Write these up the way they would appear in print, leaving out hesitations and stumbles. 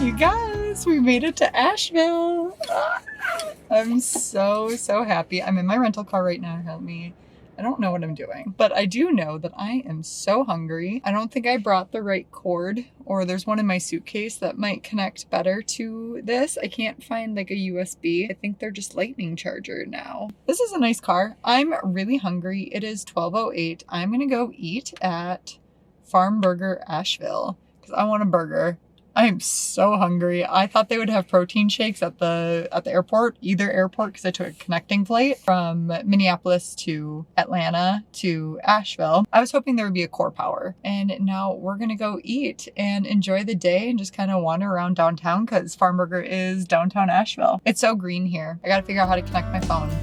You guys, we made it to Asheville. I'm so happy. I'm in my rental car right now. I don't know what I'm doing, but I do know that I am so hungry. I don't think I brought the right cord, or there's one in my suitcase that might connect better to this. I can't find like a USB. I think they're just lightning charger now. This is a nice car. I'm really hungry. It is 12:08. I'm gonna go eat at Farm Burger Asheville because I want a burger. I am so hungry. I thought they would have protein shakes at the airport, either airport, because I took a connecting flight from Minneapolis to Atlanta to Asheville. I was hoping there would be a Core Power. And now we're going to go eat and enjoy the day and just kind of wander around downtown because Farm Burger is downtown Asheville. It's so green here. I got to figure out how to connect my phone.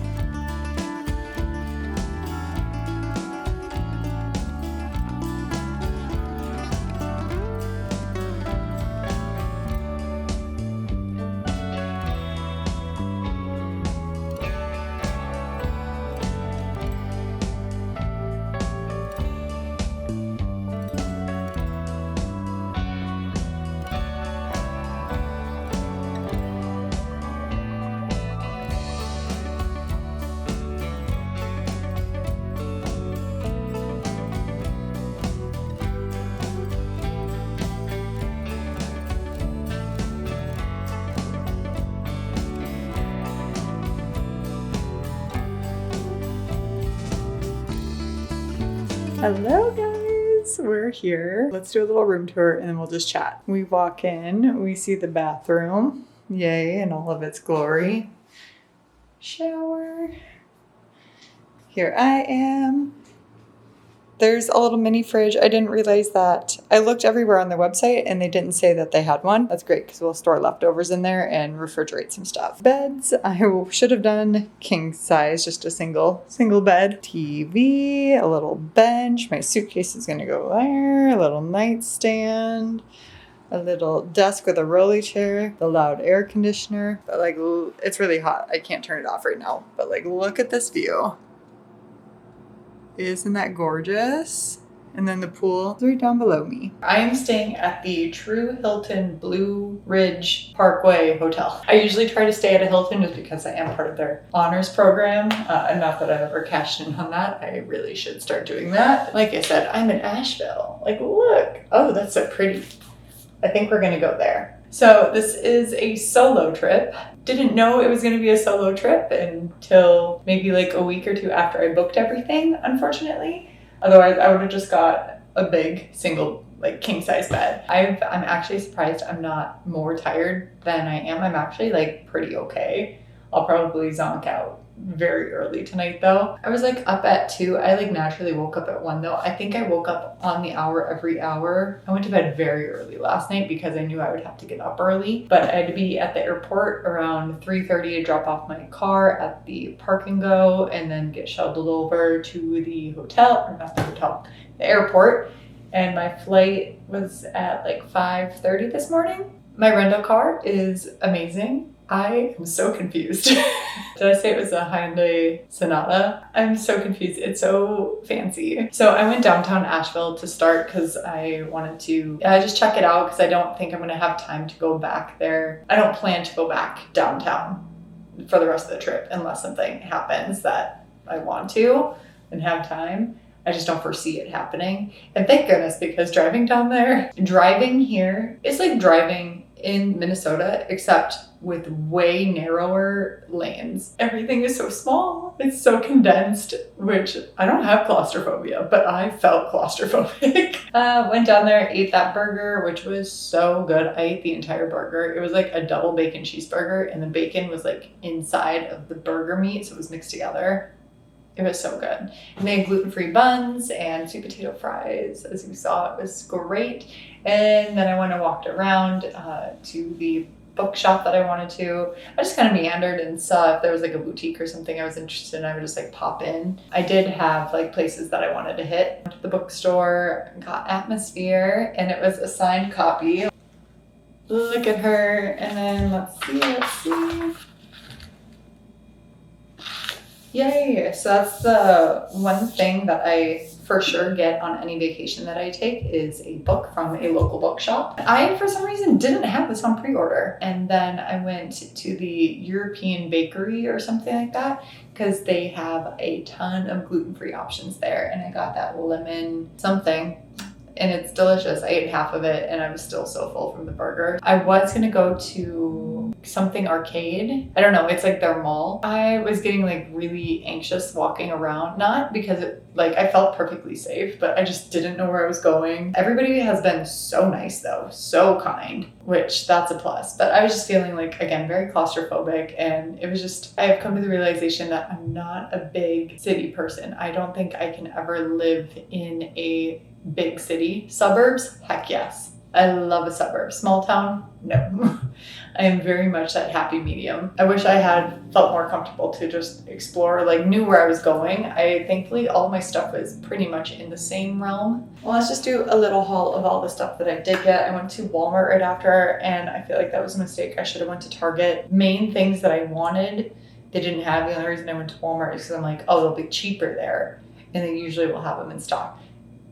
Hello guys, we're here. Let's do a little room tour and then we'll just chat. We walk in, we see the bathroom, yay, in all of its glory. Shower. Here I am. There's a little mini fridge. I didn't realize that. I looked everywhere on their website and they didn't say that they had one. That's great because we'll store leftovers in there and refrigerate some stuff. Beds, I should have done king size, just a single bed. TV, a little bench. My suitcase is gonna go there. A little nightstand. A little desk with a rolly chair. The loud air conditioner. But like, it's really hot. I can't turn it off right now. But like, look at this view. Isn't that gorgeous? And then the pool is right down below me. I am staying at the True Hilton Blue Ridge Parkway Hotel. I usually try to stay at a Hilton just because I am part of their honors program. And not that I've ever cashed in on that. I really should start doing that. Like I said, I'm in Asheville. Like, look. Oh, that's so pretty. I think we're gonna go there. So this is a solo trip. Didn't know it was going to be a solo trip until maybe like a week or two after I booked everything, unfortunately. Otherwise, I would have just got a big single like king size bed. I'm actually surprised I'm not more tired than I am. I'm actually like pretty okay. I'll probably zonk out very early tonight though. I was like up at 2. I like naturally woke up at 1 though. I think I woke up on the hour every hour. I went to bed very early last night because I knew I would have to get up early, but I had to be at the airport around 3:30 to drop off my car at the park and go and then get shuttled over to the hotel, or not the hotel, the airport. And my flight was at like 5:30 this morning. My rental car is amazing. I am so confused. Did I say it was a Hyundai Sonata? I'm so confused. It's so fancy. So I went downtown Asheville to start because I wanted to just check it out because I don't think I'm going to have time to go back there. I don't plan to go back downtown for the rest of the trip unless something happens that I want to and have time. I just don't foresee it happening. And thank goodness, because driving here is like driving in Minnesota, except with way narrower lanes. Everything is so small. It's so condensed, which I don't have claustrophobia, but I felt claustrophobic. Went down there, ate that burger, which was so good. I ate the entire burger. It was like a double bacon cheeseburger, and the bacon was like inside of the burger meat, so it was mixed together. It was so good. And they had gluten-free buns and sweet potato fries. As you saw, it was great. And then I went and walked around to the bookshop that I wanted to. I just kind of meandered and saw if there was like a boutique or something I was interested in. I would just like pop in. I did have like places that I wanted to hit. Went to the bookstore, got Atmosphere, and it was a signed copy. Look at her. And then let's see. Yay! So that's the one thing that I for sure get on any vacation that I take is a book from a local bookshop. I, for some reason, didn't have this on pre-order. And then I went to the European Bakery or something like that because they have a ton of gluten-free options there. And I got that lemon something. And it's delicious. I ate half of it and I was still so full from the burger. I was gonna go to something arcade. I don't know, it's like their mall. I was getting like really anxious walking around, not because I felt perfectly safe, but I just didn't know where I was going. Everybody has been so nice though, so kind, which that's a plus. But I was just feeling like, again, very claustrophobic, and it was just, I have come to the realization that I'm not a big city person. I don't think I can ever live in a big city. Suburbs, heck yes. I love a suburb. Small town, no. I am very much that happy medium. I wish I had felt more comfortable to just explore, knew where I was going. Thankfully, all my stuff was pretty much in the same realm. Well, let's just do a little haul of all the stuff that I did get. I went to Walmart right after, and I feel like that was a mistake. I should have went to Target. Main things that I wanted, they didn't have. The only reason I went to Walmart is because I'm like, oh, they'll be cheaper there, and they usually will have them in stock.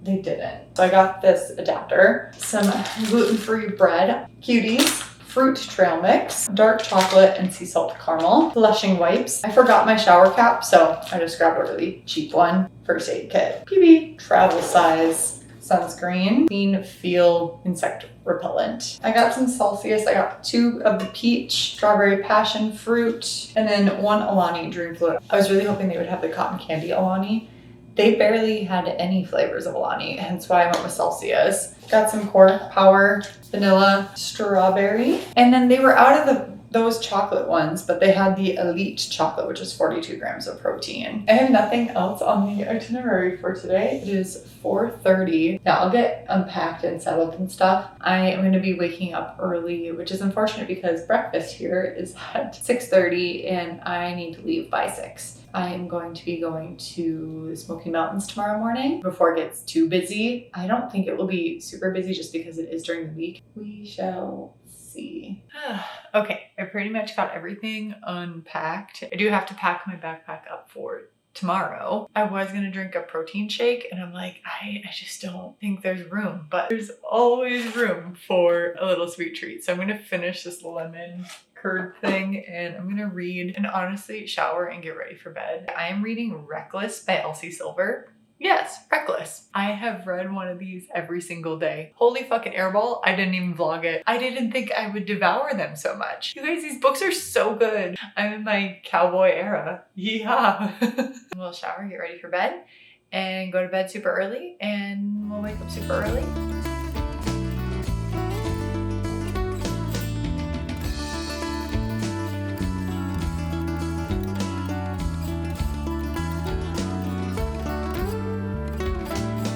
They didn't. So I got this adapter, some gluten-free bread, cuties, fruit trail mix, dark chocolate and sea salt caramel, blushing wipes. I forgot my shower cap, so I just grabbed a really cheap one. First aid kit, PB, travel size sunscreen, Clean Feel insect repellent. I got some Celsius. I got 2 of the peach, strawberry passion fruit, and then 1 Alani Dream Fluid. I was really hoping they would have the cotton candy Alani. They barely had any flavors of Alani, hence why I went with Celsius. Got some Core Power, vanilla, strawberry. And then they were out of those chocolate ones, but they had the Elite chocolate, which is 42 grams of protein. I have nothing else on the itinerary for today. It is 4:30. Now I'll get unpacked and settled and stuff. I am going to be waking up early, which is unfortunate because breakfast here is at 6:30 and I need to leave by 6. I am going to be going to the Smoky Mountains tomorrow morning before it gets too busy. I don't think it will be super busy just because it is during the week. We shall see. Okay, I pretty much got everything unpacked. I do have to pack my backpack up for tomorrow. I was gonna drink a protein shake and I'm like, I just don't think there's room, but there's always room for a little sweet treat. So I'm gonna finish this lemon curd thing and I'm gonna read and honestly shower and get ready for bed. I am reading Reckless by Elsie Silver. Yes, Reckless. I have read one of these every single day. Holy fucking airball, I didn't even vlog it. I didn't think I would devour them so much. You guys, these books are so good. I'm in my cowboy era. Yeehaw. We'll shower, get ready for bed, and go to bed super early, and we'll wake up super early.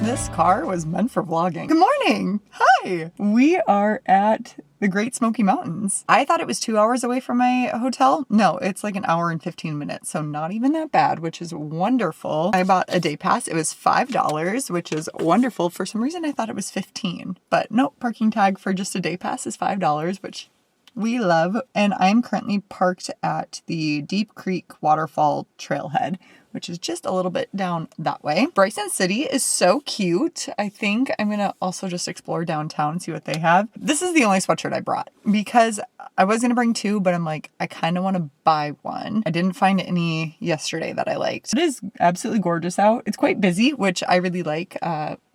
This car was meant for vlogging. Good morning. Hi. We are at the Great Smoky Mountains. I thought it was 2 hours away from my hotel. No, it's like 1 hour and 15 minutes. So not even that bad, which is wonderful. I bought a day pass. It was $5, which is wonderful. For some reason, I thought it was $15, but nope, parking tag for just a day pass is $5, which we love. And I'm currently parked at the Deep Creek Waterfall Trailhead, which is just a little bit down that way. Bryson City is so cute. I think I'm gonna also just explore downtown and see what they have. This is the only sweatshirt I brought because I was gonna bring 2, but I'm like, I kind of want to buy one. I didn't find any yesterday that I liked. It is absolutely gorgeous out. It's quite busy, which I really like.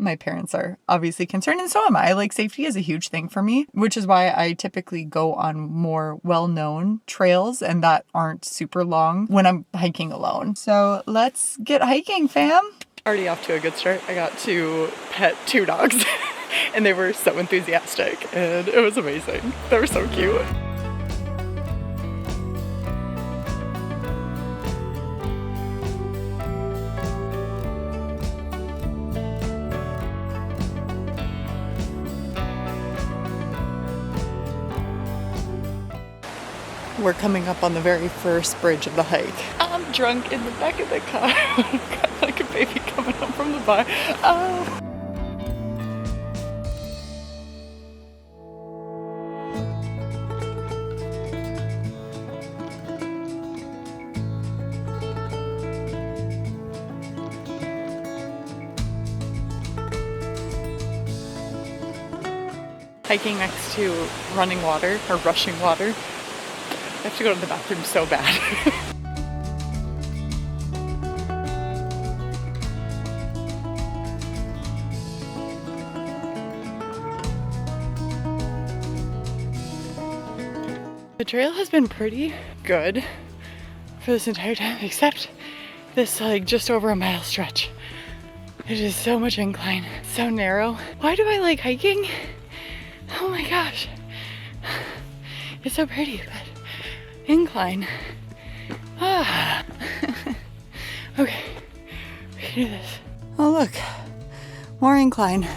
My parents are obviously concerned, and so am I. Like, safety is a huge thing for me, which is why I typically go on more well-known trails and that aren't super long when I'm hiking alone. So let's get hiking, fam. Already off to a good start. I got to pet 2 dogs and they were so enthusiastic and it was amazing. They were so cute. We're coming up on the very first bridge of the hike. I'm drunk in the back of the car. Got like a baby coming home from the bar. Oh. hiking next to running water or rushing water. I have to go to the bathroom so bad. The trail has been pretty good for this entire time, except this like just over a mile stretch. It is so much incline, so narrow. Why do I like hiking? Oh my gosh. It's so pretty, but incline. Ah. Okay, we can do this. Oh look, more incline.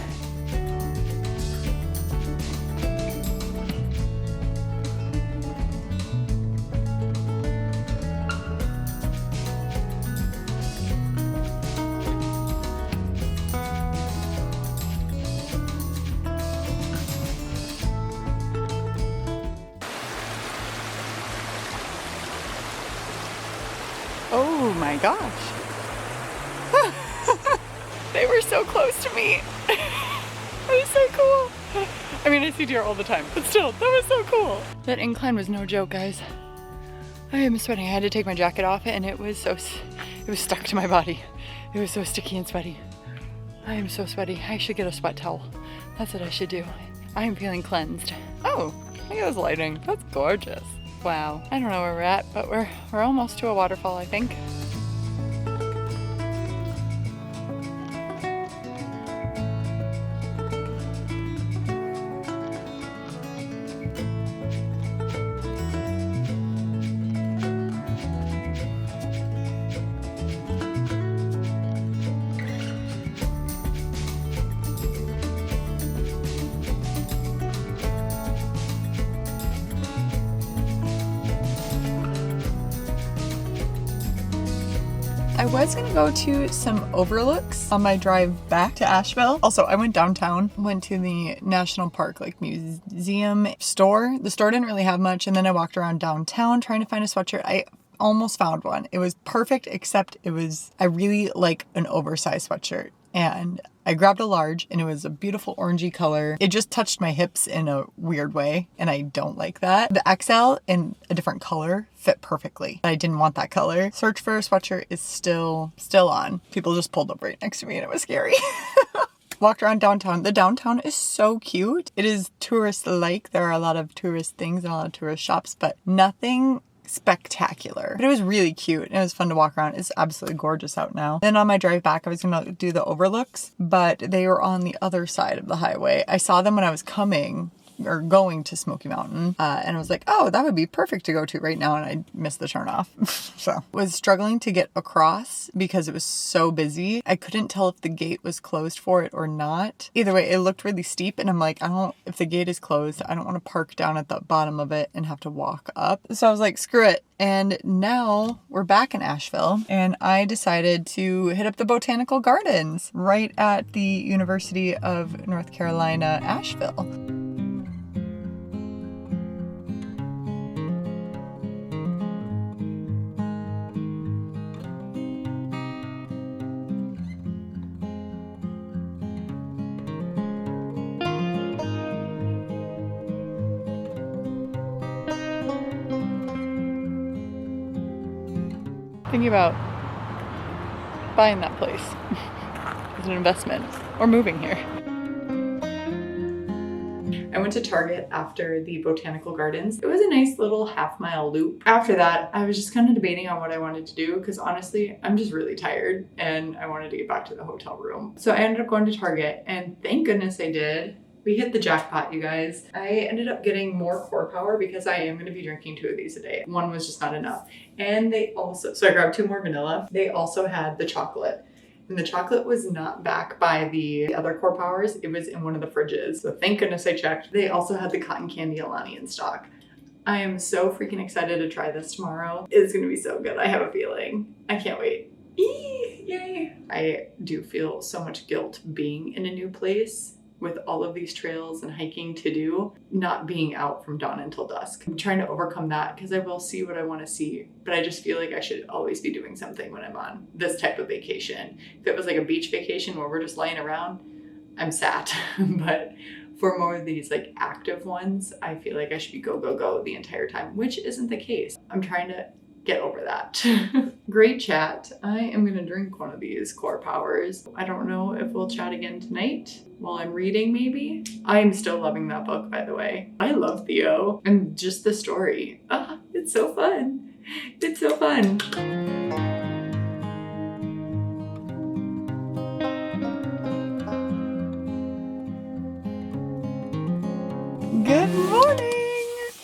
Oh my gosh. They were so close to me. That was so cool. I mean, I see deer all the time, but still, that was so cool. That incline was no joke, guys. I am sweating. I had to take my jacket off and it was stuck to my body. It was so sticky and sweaty. I am so sweaty. I should get a sweat towel. That's what I should do. I am feeling cleansed. Oh, look at this lighting. That's gorgeous. Wow. I don't know where we're at, but we're almost to a waterfall, I think. I was gonna go to some overlooks on my drive back to Asheville. Also, I went downtown, went to the national park, like museum store. The store didn't really have much, and then I walked around downtown trying to find a sweatshirt. I almost found one. It was perfect, except I really like an oversized sweatshirt. And I grabbed a large and it was a beautiful orangey color. It just touched my hips in a weird way and I don't like that. The XL in a different color fit perfectly. I didn't want that color. Search for a sweatshirt is still on. People just pulled up right next to me and it was scary. Walked around downtown. The downtown is so cute. It is tourist-like. There are a lot of tourist things and a lot of tourist shops, but nothing spectacular. But it was really cute and it was fun to walk around. It's absolutely gorgeous out now. Then on my drive back, I was gonna do the overlooks, but they were on the other side of the highway. I saw them when I was going to Smoky Mountain and I was like, oh, that would be perfect to go to right now, and I missed the turnoff. So was struggling to get across because it was so busy. I couldn't tell if the gate was closed for it or not. Either way, it looked really steep and I'm like, if the gate is closed, I don't want to park down at the bottom of it and have to walk up. So I was like, screw it. And now we're back in Asheville and I decided to hit up the Botanical Gardens right at the University of North Carolina, Asheville. Thinking about buying that place as an investment or moving here. I went to Target after the Botanical Gardens. It was a nice little half-mile loop. After that, I was just kind of debating on what I wanted to do because honestly, I'm just really tired and I wanted to get back to the hotel room. So I ended up going to Target and thank goodness I did. We hit the jackpot, you guys. I ended up getting more Core Power because I am gonna be drinking 2 of these a day. One was just not enough. And so I grabbed 2 more vanilla. They also had the chocolate. And the chocolate was not back by the other Core Powers. It was in one of the fridges. So thank goodness I checked. They also had the cotton candy Alani in stock. I am so freaking excited to try this tomorrow. It's gonna be so good. I have a feeling. I can't wait. Yay! I do feel so much guilt being in a new place with all of these trails and hiking to do, not being out from dawn until dusk. I'm trying to overcome that because I will see what I want to see, but I just feel like I should always be doing something when I'm on this type of vacation. If it was like a beach vacation where we're just laying around, I'm sad, but For more of these like active ones, I feel like I should be go, go, go the entire time, which isn't the case. I'm trying to get over that. Great chat. I am gonna drink one of these Core Powers. I don't know if we'll chat again tonight while I'm reading maybe. I'm still loving that book, by the way. I love Theo and just the story. Ah, it's so fun. It's so fun. Good morning!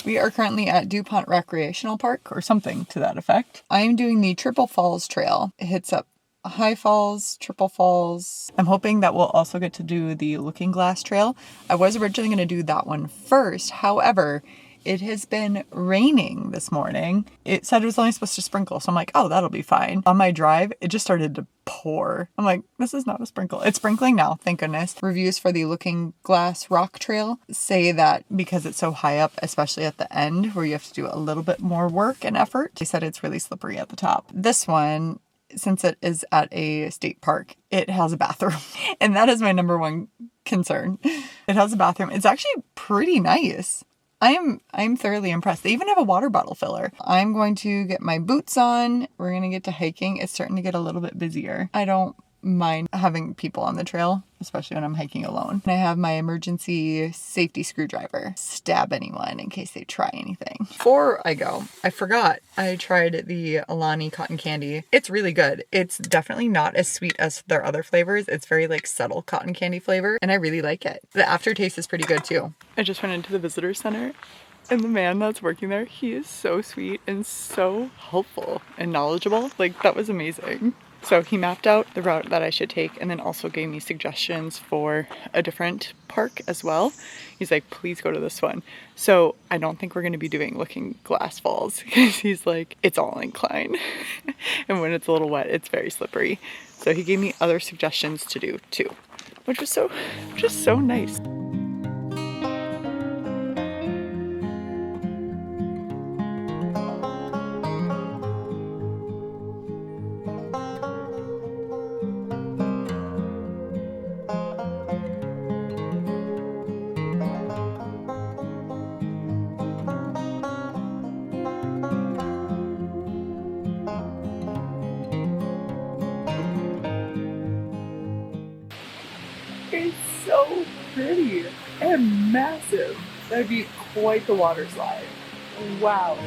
We are currently at DuPont Recreational Park, or something to that effect. I am doing the Triple Falls Trail. It hits up High Falls, Triple Falls. I'm hoping that we'll also get to do the Looking Glass Trail. I was originally going to do that one first. However, it has been raining this morning. It said it was only supposed to sprinkle, so I'm like, oh, that'll be fine. On my drive, it just started to pour. I'm like, this is not a sprinkle. It's sprinkling now, thank goodness. Reviews for the Looking Glass Rock Trail say that because it's so high up, especially at the end where you have to do a little bit more work and effort, they said it's really slippery at the top. This one, since it is at a state park, it has a bathroom. And that is my number one concern. It has a bathroom. It's actually pretty nice. I'm thoroughly impressed. They even have a water bottle filler. I'm going to get my boots on. We're going to get to hiking. It's starting to get a little bit busier. I don't mind having people on the trail, especially when I'm hiking alone. And I have my emergency safety screwdriver. Stab anyone in case they try anything. Before I go, I forgot I tried the Alani cotton candy. It's really good. It's definitely not as sweet as their other flavors. It's very like subtle cotton candy flavor and I really like it. The aftertaste is pretty good too. I just went into the visitor center and the man that's working there, he is so sweet and so helpful and knowledgeable. Like that was amazing. So he mapped out the route that I should take and then also gave me suggestions for a different park as well. He's like, please go to this one. So I don't think we're going to be doing Looking Glass Falls because he's like, it's all incline. And when it's a little wet, it's very slippery. So he gave me other suggestions to do too, which was so nice. It's so pretty and massive. That'd be quite the water slide. Wow.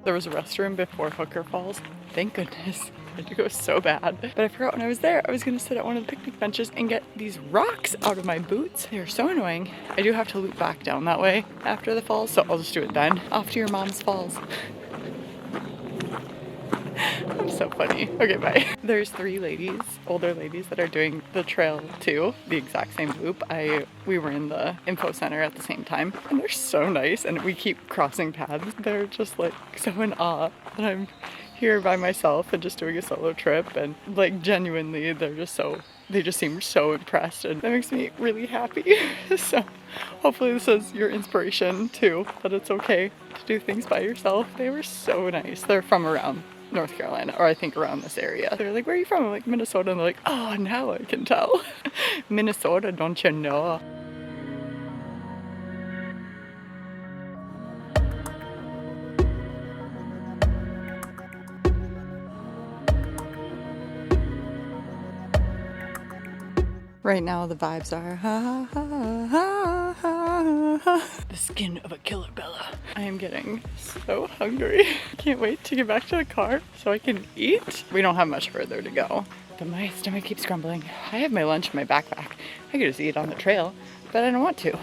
There was a restroom before Hooker Falls. Thank goodness. I had to go so bad. But I forgot when I was there, I was gonna sit at one of the picnic benches and get these rocks out of my boots. They are so annoying. I do have to loop back down that way after the falls, so I'll just do it then. Off to your mom's falls. I'm so funny. Okay, bye. There's 3 ladies, older ladies that are doing the trail too, the exact same loop. We were in the info center at the same time and they're so nice and we keep crossing paths. They're just like so in awe that I'm here by myself and just doing a solo trip and like genuinely they just seem so impressed and that makes me really happy. So hopefully this is your inspiration too, that it's okay to do things by yourself. They were so nice. They're from around North Carolina, or I think around this area. They're like, where are you from? I'm like, Minnesota. And they're like, oh, now I can tell. Minnesota, don't you know? Right now the vibes are ha, ha, ha, ha, ha. The skin of a killer Bella. I am getting so hungry. Can't wait to get back to the car so I can eat. We don't have much further to go, but my stomach keeps grumbling. I have my lunch in my backpack. I could just eat on the trail, but I don't want to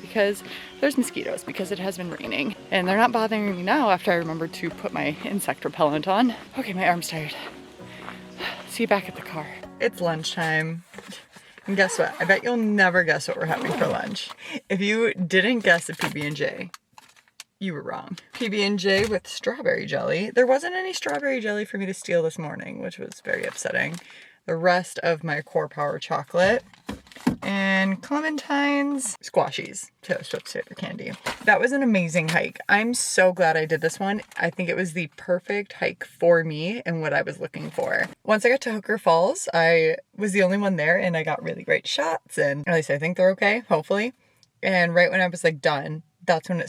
because there's mosquitoes because it has been raining and they're not bothering me now after I remembered to put my insect repellent on. Okay, my arm's tired. See you back at the car. It's lunchtime. And guess what? I bet you'll never guess what we're having for lunch. If you didn't guess a PB&J, you were wrong. PB&J with strawberry jelly. There wasn't any strawberry jelly for me to steal this morning, which was very upsetting. The rest of my Core Power chocolate and clementines, squashies, Taylor Swift's favorite candy. That was an amazing hike. I'm so glad I did this one. I think it was the perfect hike for me and what I was looking for. Once I got to Hooker Falls, I was the only one there and I got really great shots, and at least I think they're okay, hopefully. And right when I was like done, that's when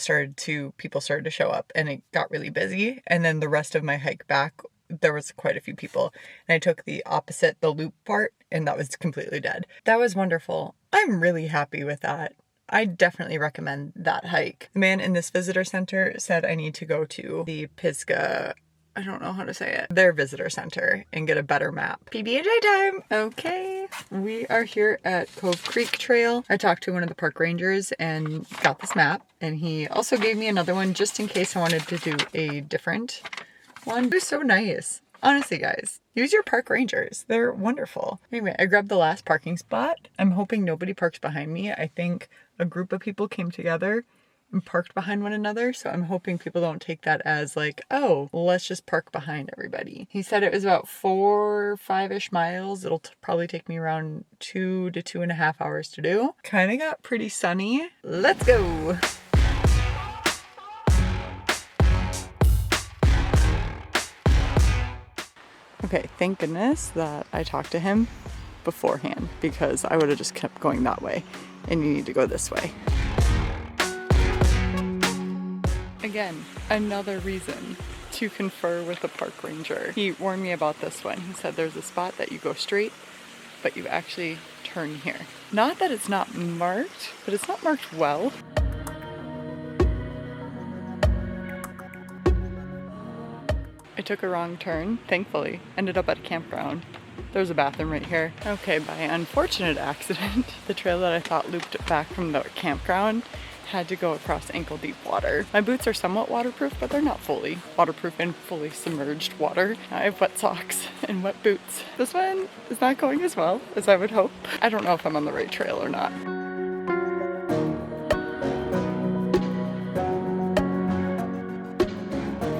people started to show up and it got really busy. And then the rest of my hike back, there was quite a few people. And I took the loop part, and that was completely dead. That was wonderful. I'm really happy with that. I definitely recommend that hike. The man in this visitor center said I need to go to the Pisgah, I don't know how to say it, their visitor center and get a better map. PB&J time! Okay, we are here at Cove Creek Trail. I talked to one of the park rangers and got this map, and he also gave me another one just in case I wanted to do a different one. It was so nice. Honestly, guys, use your park rangers. They're wonderful. Anyway, I grabbed the last parking spot. I'm hoping nobody parks behind me. I think a group of people came together and parked behind one another, so I'm hoping people don't take that as like, oh, let's just park behind everybody. He said it was about 4 or 5-ish miles. It'll probably take me around 2 to 2.5 hours to do. Kind of got pretty sunny. Let's go. Okay, thank goodness that I talked to him beforehand, because I would have just kept going that way, and you need to go this way. Again, another reason to confer with the park ranger. He warned me about this one. He said there's a spot that you go straight, but you actually turn here. Not that it's not marked, but it's not marked well. I took a wrong turn, thankfully, ended up at a campground. There's a bathroom right here. Okay, by unfortunate accident, the trail that I thought looped back from the campground had to go across ankle-deep water. My boots are somewhat waterproof, but they're not fully waterproof in fully submerged water. I have wet socks and wet boots. This one is not going as well as I would hope. I don't know if I'm on the right trail or not.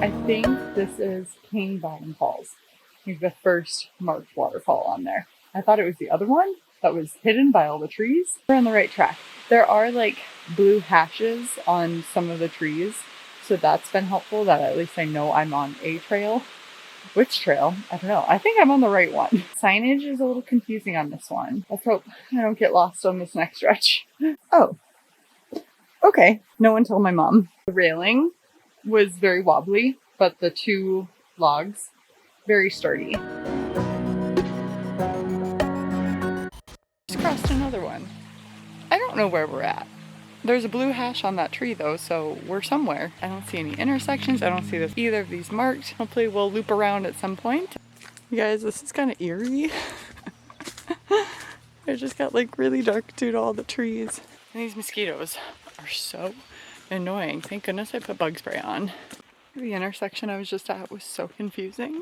I think this is King Bottom Falls. It's the first marked waterfall on there. I thought it was the other one that was hidden by all the trees. We're on the right track. There are like blue hashes on some of the trees, so that's been helpful, that at least I know I'm on a trail. Which trail? I don't know. I think I'm on the right one. Signage is a little confusing on this one. Let's hope I don't get lost on this next stretch. Oh, okay. No one told my mom. The railing was very wobbly, but the 2 logs, very sturdy. Just crossed another one. I don't know where we're at. There's a blue hash on that tree though, so we're somewhere. I don't see any intersections. I don't see either of these marked. Hopefully we'll loop around at some point. You guys, this is kind of eerie. It just got like really dark due to all the trees. And these mosquitoes are so annoying. Thank goodness I put bug spray on. The intersection I was just at was so confusing.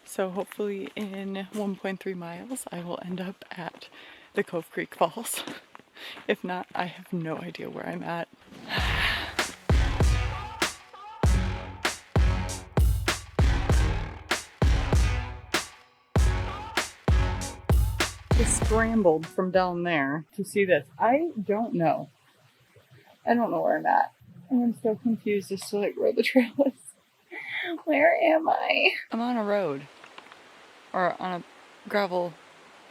So hopefully in 1.3 miles I will end up at the Cove Creek Falls. If not, I have no idea where I'm at. I scrambled from down there to see this. I don't know. I don't know where I'm at. I'm so confused as to like where the trail is. Where am I? I'm on a road. Or on a gravel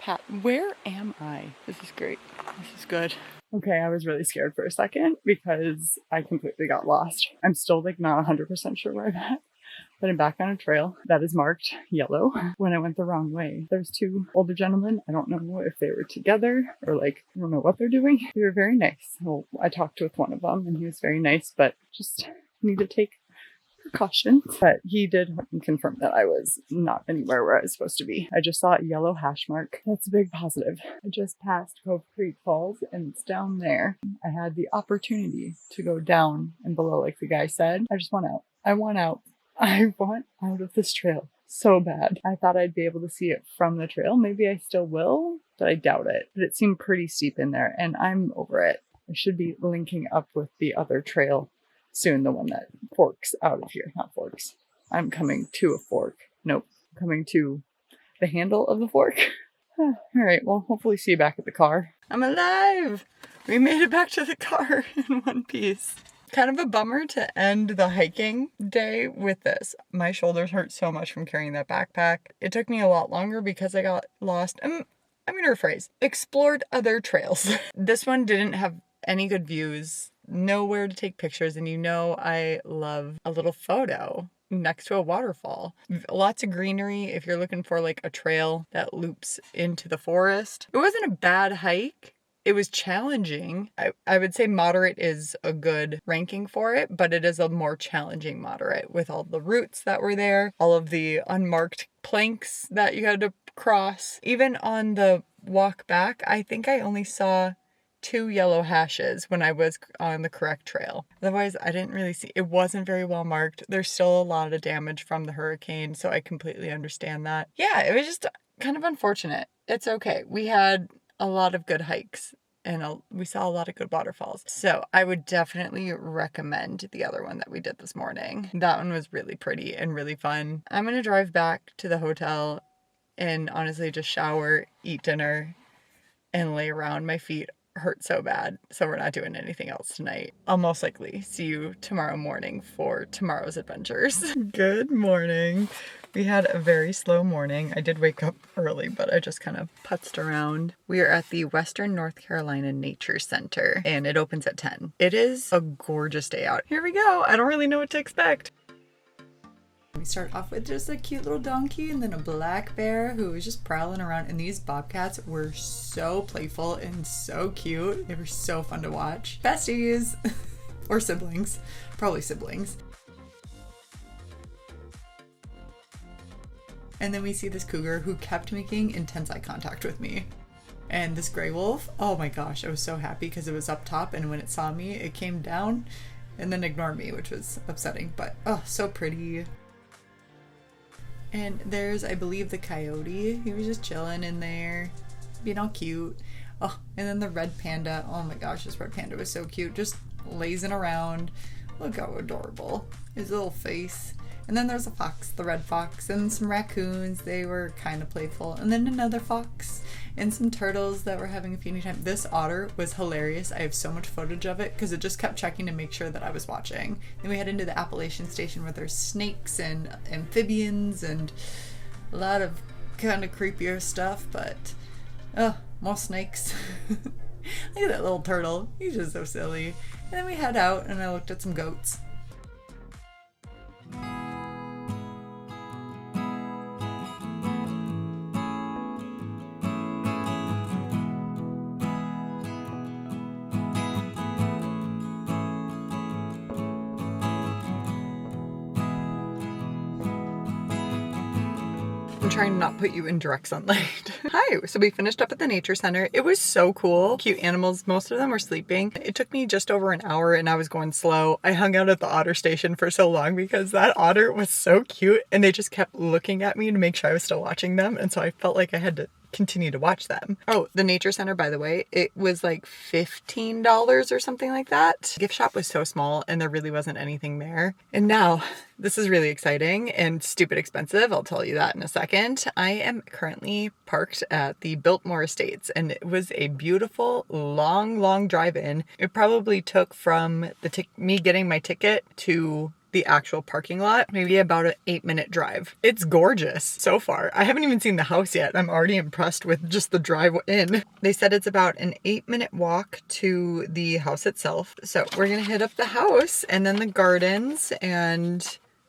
path. Where am I? This is great. This is good. Okay, I was really scared for a second because I completely got lost. I'm still like not 100% sure where I'm at. But I'm back on a trail that is marked yellow. When I went the wrong way, there's 2 older gentlemen. I don't know if they were together or like, I don't know what they're doing. They were very nice. Well, I talked with one of them and he was very nice, but just need to take precautions. But he did confirm that I was not anywhere where I was supposed to be. I just saw a yellow hash mark. That's a big positive. I just passed Cove Creek Falls and it's down there. I had the opportunity to go down and below like the guy said. I just want out. I want out. I want out of this trail so bad. I thought I'd be able to see it from the trail. Maybe I still will, but I doubt it. But it seemed pretty steep in there, and I'm over it. I should be linking up with the other trail soon, the one that forks out of here. Not forks. I'm coming to a fork. Nope. Coming to the handle of the fork. All right, well, hopefully see you back at the car. I'm alive! We made it back to the car in one piece. Kind of a bummer to end the hiking day with this. My shoulders hurt so much from carrying that backpack. It took me a lot longer because I got lost. I'm going to rephrase. Explored other trails. This one didn't have any good views, nowhere to take pictures, and you know I love a little photo next to a waterfall. Lots of greenery if you're looking for like a trail that loops into the forest. It wasn't a bad hike. It was challenging. I would say moderate is a good ranking for it, but it is a more challenging moderate with all the routes that were there, all of the unmarked planks that you had to cross. Even on the walk back, I think I only saw 2 yellow hashes when I was on the correct trail. Otherwise, I didn't really see. It wasn't very well marked. There's still a lot of damage from the hurricane, so I completely understand that. Yeah, it was just kind of unfortunate. It's okay. We had a lot of good hikes and we saw a lot of good waterfalls. So I would definitely recommend the other one that we did this morning. That one was really pretty and really fun. I'm going to drive back to the hotel and honestly just shower, eat dinner, and lay around. My feet hurt so bad, so we're not doing anything else tonight. I'll most likely see you tomorrow morning for tomorrow's adventures. Good morning. We had a very slow morning. I did wake up early, but I just kind of putzed around. We are at the Western North Carolina Nature Center, and it opens at 10. It is a gorgeous day out. Here we go. I don't really know what to expect. We start off with just a cute little donkey and then a black bear who was just prowling around. And these bobcats were so playful and so cute. They were so fun to watch. Besties! Or siblings. Probably siblings. And then we see this cougar who kept making intense eye contact with me. And this gray wolf, oh my gosh, I was so happy because it was up top, and when it saw me, it came down and then ignored me, which was upsetting, but oh, so pretty. And there's, I believe, the coyote. He was just chilling in there, being all cute. Oh, and then the red panda. Oh my gosh, this red panda was so cute. Just lazing around. Look how adorable. His little face. And then there's a fox, the red fox, and some raccoons. They were kind of playful. And then another fox and some turtles that were having a feeding time. This otter was hilarious. I have so much footage of it because it just kept checking to make sure that I was watching. Then we head into the Appalachian Station where there's snakes and amphibians and a lot of kind of creepier stuff, but oh, more snakes. Look at that little turtle. He's just so silly. And then we head out and I looked at some goats. I'm trying to not put you in direct sunlight. Hi, so we finished up at the Nature Center. It was so cool. Cute animals, most of them were sleeping. It took me just over an hour and I was going slow. I hung out at the otter station for so long because that otter was so cute and they just kept looking at me to make sure I was still watching them, and so I felt like I had to continue to watch them. Oh, the Nature Center, by the way, it was like $15 or something like that. The gift shop was so small and there really wasn't anything there. And now, this is really exciting and stupid expensive. I'll tell you that in a second. I am currently parked at the Biltmore Estates, and it was a beautiful, long drive in. It probably took from me getting my ticket to the actual parking lot, maybe about an 8-minute drive. It's gorgeous so far. I haven't even seen the house yet. I'm already impressed with just the drive in. They said it's about an 8-minute walk to the house itself. So we're gonna hit up the house and then the gardens and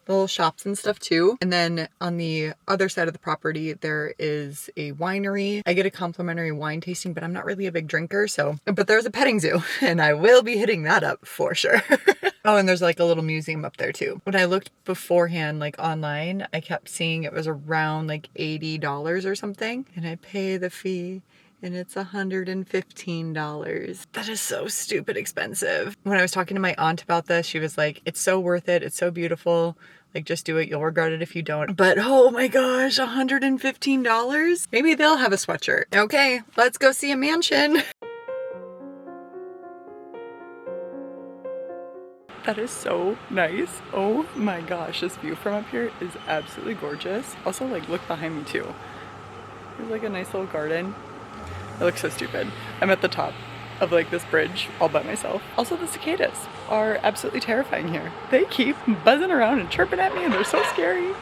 the little shops and stuff too. And then on the other side of the property, there is a winery. I get a complimentary wine tasting, but I'm not really a big drinker, but there's a petting zoo and I will be hitting that up for sure. Oh, and there's like a little museum up there too. When I looked beforehand, like online, I kept seeing it was around like $80 or something, and I pay the fee and it's $115. That is so stupid expensive. When I was talking to my aunt about this, she was like, it's so worth it. It's so beautiful. Like, just do it. You'll regret it if you don't. But oh my gosh, $115? Maybe they'll have a sweatshirt. Okay, let's go see a mansion. That is so nice. Oh my gosh, this view from up here is absolutely gorgeous. Also, like, look behind me too. There's like a nice little garden. It looks so stupid. I'm at the top of like this bridge all by myself. Also, the cicadas are absolutely terrifying here. They keep buzzing around and chirping at me and they're so scary.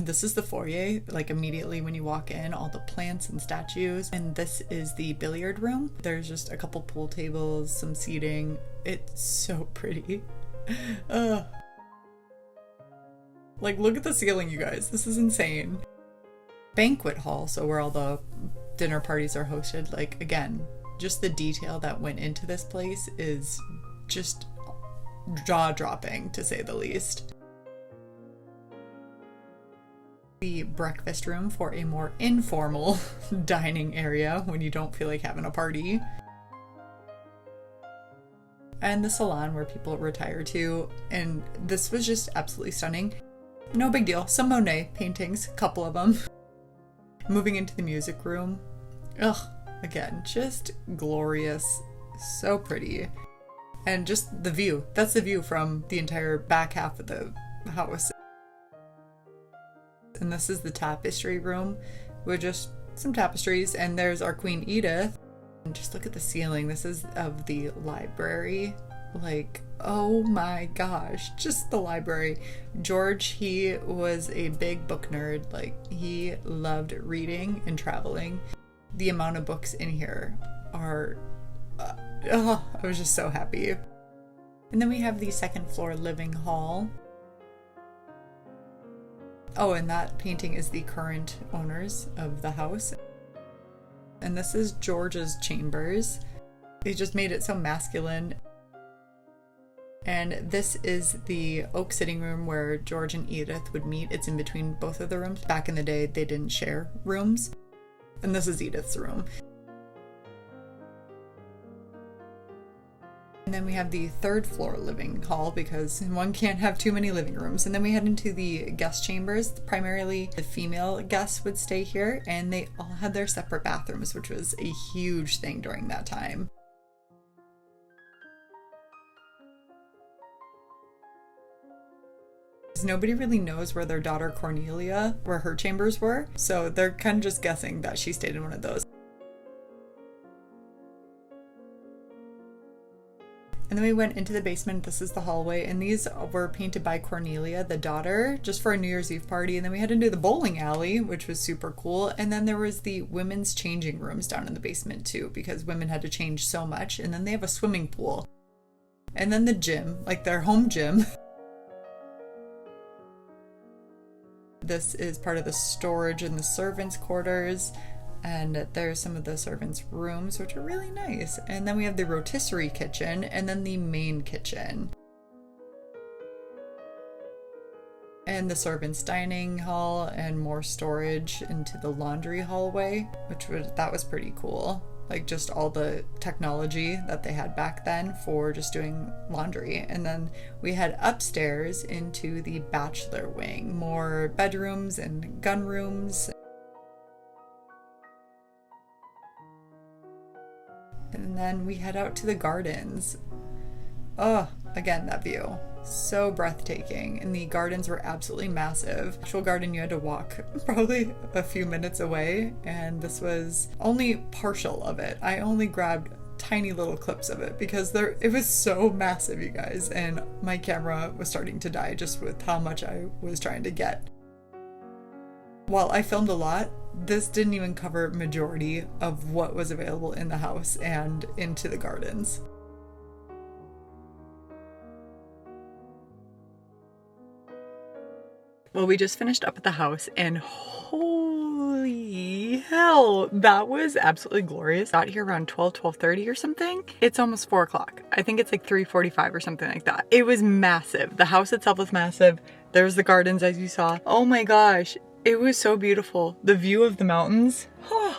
This is the foyer, like immediately when you walk in, all the plants and statues. And this is the billiard room. There's just a couple pool tables, some seating. It's so pretty. Like, look at the ceiling, you guys. This is insane. Banquet hall, so where all the dinner parties are hosted. Like, again, just the detail that went into this place is just jaw-dropping, to say the least. The breakfast room for a more informal dining area when you don't feel like having a party. And the salon where people retire to. And this was just absolutely stunning. No big deal. Some Monet paintings, a couple of them. Moving into the music room. Ugh, again, just glorious. So pretty. And just the view. That's the view from the entire back half of the house. And this is the tapestry room with just some tapestries. And there's our Queen Edith. And just look at the ceiling. This is of the library. Like, oh my gosh, just the library. George, he was a big book nerd. Like, he loved reading and traveling. The amount of books in here are, I was just so happy. And then we have the second floor living hall. Oh, and that painting is the current owners of the house. And this is George's chambers. They just made it so masculine. And this is the oak sitting room where George and Edith would meet. It's in between both of the rooms. Back in the day, they didn't share rooms. And this is Edith's room. And then we have the third floor living hall because one can't have too many living rooms. And then we head into the guest chambers. Primarily the female guests would stay here and they all had their separate bathrooms, which was a huge thing during that time. Nobody really knows where their daughter Cornelia, where her chambers were. So they're kind of just guessing that she stayed in one of those. And then we went into the basement. This is the hallway. And these were painted by Cornelia, the daughter, just for a New Year's Eve party. And then we had to do the bowling alley, which was super cool. And then there was the women's changing rooms down in the basement too, because women had to change so much. And then they have a swimming pool. And then the gym, like their home gym. This is part of the storage in the servants' quarters. And there's some of the servants' rooms, which are really nice. And then we have the rotisserie kitchen and then the main kitchen. And the servants' dining hall and more storage into the laundry hallway, that was pretty cool. Like just all the technology that they had back then for just doing laundry. And then we head upstairs into the bachelor wing, more bedrooms and gun rooms. And then we head out to the gardens. Oh, again, that view. So breathtaking. And the gardens were absolutely massive. The actual garden, you had to walk probably a few minutes away. And this was only partial of it. I only grabbed tiny little clips of it because it was so massive, you guys. And my camera was starting to die just with how much I was trying to get. While I filmed a lot, this didn't even cover majority of what was available in the house and into the gardens. Well, we just finished up at the house and holy hell, that was absolutely glorious. Got here around 12:30 or something. It's almost 4 o'clock. I think it's like 3:45 or something like that. It was massive. The house itself was massive. There's the gardens as you saw. Oh my gosh. It was so beautiful. The view of the mountains.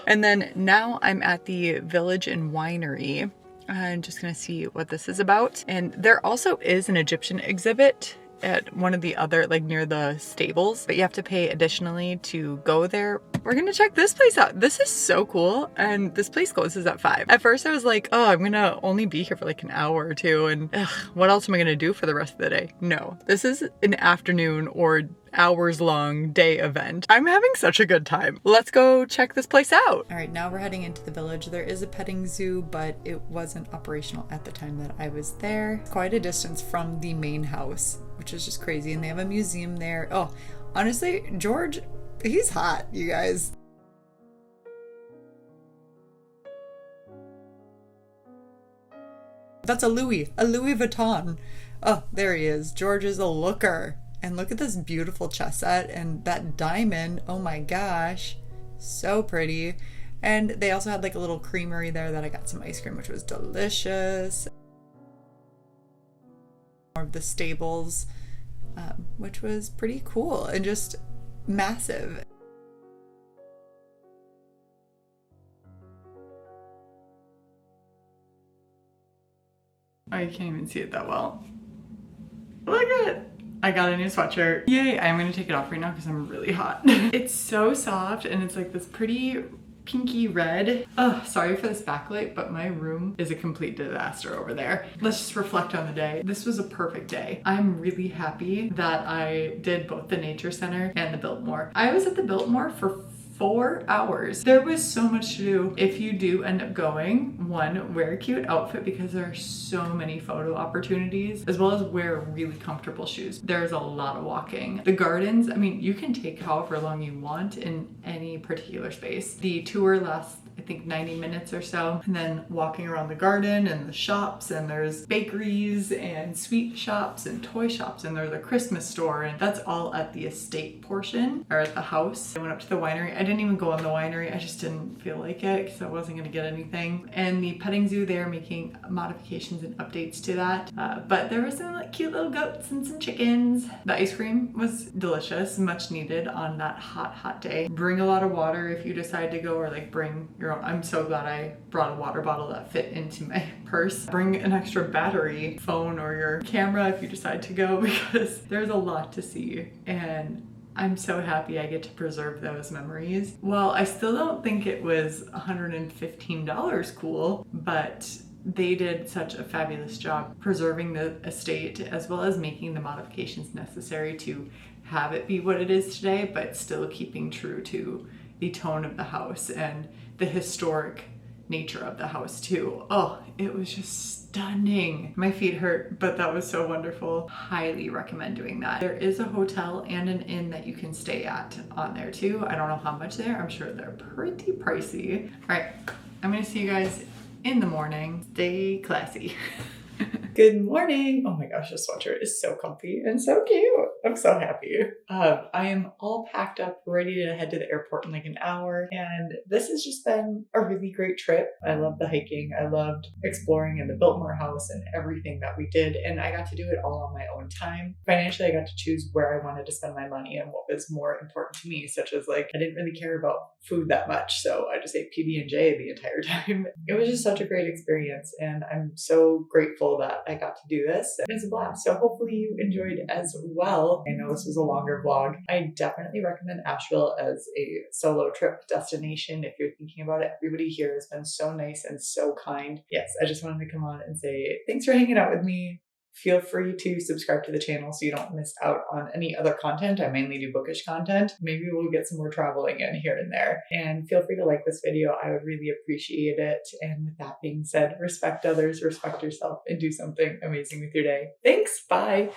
And then now I'm at the Village and Winery. I'm just gonna see what this is about. And there also is an Egyptian exhibit at one of the other, like near the stables, but you have to pay additionally to go there. We're gonna check this place out. This is so cool. And this place closes at 5. At first I was like, oh, I'm gonna only be here for like an hour or two. And what else am I gonna do for the rest of the day? No, this is an afternoon or hours long day event. I'm having such a good time. Let's go check this place out. All right, now we're heading into the village. There is a petting zoo, but it wasn't operational at the time that I was there. It's quite a distance from the main house, which is just crazy. And they have a museum there. Oh, honestly, George, he's hot, you guys. That's a Louis Vuitton. Oh, there he is. George is a looker. And look at this beautiful chess set and that diamond. Oh my gosh. So pretty. And they also had like a little creamery there that I got some ice cream, which was delicious. More of the stables, which was pretty cool and just massive. Oh, you can't even see it that well. Look at it. I got a new sweatshirt. Yay, I'm gonna take it off right now because I'm really hot. It's so soft and it's like this pretty pinky red. Oh, sorry for this backlight, but my room is a complete disaster over there. Let's just reflect on the day. This was a perfect day. I'm really happy that I did both the Nature Center and the Biltmore. I was at the Biltmore for 4 hours. There was so much to do. If you do end up going, one, wear a cute outfit because there are so many photo opportunities, as well as wear really comfortable shoes. There's a lot of walking. The gardens, I mean, you can take however long you want in any particular space. The tour lasts, I think, 90 minutes or so, and then walking around the garden and the shops, and there's bakeries and sweet shops and toy shops, and there's a Christmas store, and that's all at the estate portion, or at the house. I went up to the winery. I didn't even go on the winery. I just didn't feel like it because I wasn't gonna get anything. And the petting zoo, they're making modifications and updates to that. But there were some like cute little goats and some chickens. The ice cream was delicious, much needed on that hot day. Bring a lot of water if you decide to go, or like bring your own. I'm so glad I brought a water bottle that fit into my purse. Bring an extra battery, phone, or your camera if you decide to go, because there's a lot to see. And I'm so happy I get to preserve those memories. Well, I still don't think it was $115 cool, but they did such a fabulous job preserving the estate as well as making the modifications necessary to have it be what it is today, but still keeping true to the tone of the house and the historic nature of the house too. Oh, it was just stunning. My feet hurt, but that was so wonderful. Highly recommend doing that. There is a hotel and an inn that you can stay at on there too. I don't know how much they are. I'm sure they're pretty pricey. All right, I'm gonna see you guys in the morning. Stay classy. Good morning. Oh my gosh, this sweatshirt is so comfy and so cute. I'm so happy. I am all packed up, ready to head to the airport in like an hour. And this has just been a really great trip. I loved the hiking. I loved exploring in the Biltmore house and everything that we did. And I got to do it all on my own time. Financially, I got to choose where I wanted to spend my money and what was more important to me, such as like, I didn't really care about food that much. So I just ate PB&J the entire time. It was just such a great experience. And I'm so grateful that I got to do this. It was a blast. So hopefully you enjoyed as well. I know this was a longer vlog. I definitely recommend Asheville as a solo trip destination if you're thinking about it. Everybody here has been so nice and so kind. Yes, I just wanted to come on and say thanks for hanging out with me. Feel free to subscribe to the channel so you don't miss out on any other content. I mainly do bookish content. Maybe we'll get some more traveling in here and there. And feel free to like this video. I would really appreciate it. And with that being said, respect others, respect yourself, and do something amazing with your day. Thanks. Bye.